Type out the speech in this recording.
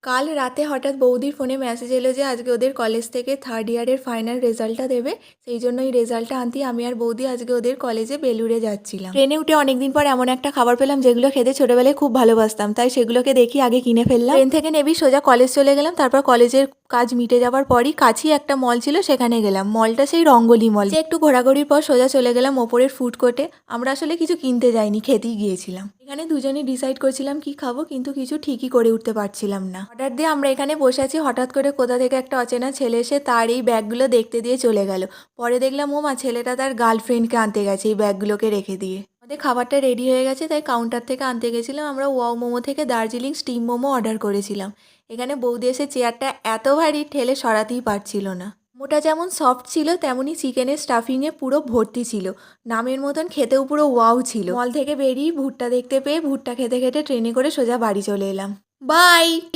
কাল রাতে হঠাৎ বৌদির ফোনে মেসেজ এলো যে আজকে ওদের কলেজ থেকে থার্ড ইয়ারের ফাইনাল রেজাল্টটা দেবে। সেই জন্য এই রেজাল্টটা আনতেই আমি আর বৌদি আজকে ওদের কলেজে বেলুড়ে যাচ্ছিলাম। ট্রেনে উঠে অনেকদিন পর এমন একটা খাবার পেলাম যেগুলো খেতে ছোটবেলায় খুব ভালোবাসতাম, তাই সেগুলোকে দেখি আগে কিনে ফেললাম। ট্রেন থেকে নেবি সোজা কলেজ চলে গেলাম। তারপর কলেজের কাজ মিটে যাওয়ার পরই কাছেই একটা মল ছিল, সেখানে গেলাম। মলটা সেই রঙ্গলি মল। একটু ঘোরাঘুরির পর সোজা চলে গেলাম ওপরের ফুড কোর্টে। আমরা আসলে কিছু কিনতে যাইনি, খেতেই গিয়েছিলাম। এখানে দুজনেই ডিসাইড করছিলাম কি খাবো, কিন্তু কিছু ঠিকই করে উঠতে পারছিলাম না। অর্ডার দিয়ে আমরা এখানে বসে আছি, হঠাৎ করে কোথা থেকে একটা অচেনা ছেলে এসে তার এই ব্যাগগুলো দেখতে দিয়ে চলে গেল। পরে দেখলাম ওমা, ছেলেটা তার গার্লফ্রেন্ডকে আনতে গেছে এই ব্যাগগুলোকে রেখে দিয়ে। আমাদের খাবারটা রেডি হয়ে গেছে, তাই কাউন্টার থেকে আনতে গেছিলাম। আমরা ওয়াও মোমো থেকে দার্জিলিং স্টিম মোমো অর্ডার করেছিলাম। এখানে বৌদি এসে চেয়ারটা এত ভারী ঠেলে সরাতেই পারছিল না। মোটা যেমন সফট ছিল তেমনই চিকেনের স্টাফিংয়ে পুরো ভর্তি ছিল। নামের মতন খেতেও পুরো ওয়াও ছিল। মল থেকে বেরিয়ে ভুট্টা দেখতে পেয়ে ভুট্টা খেতে খেতে ট্রেনে করে সোজা বাড়ি চলে এলাম। বাই।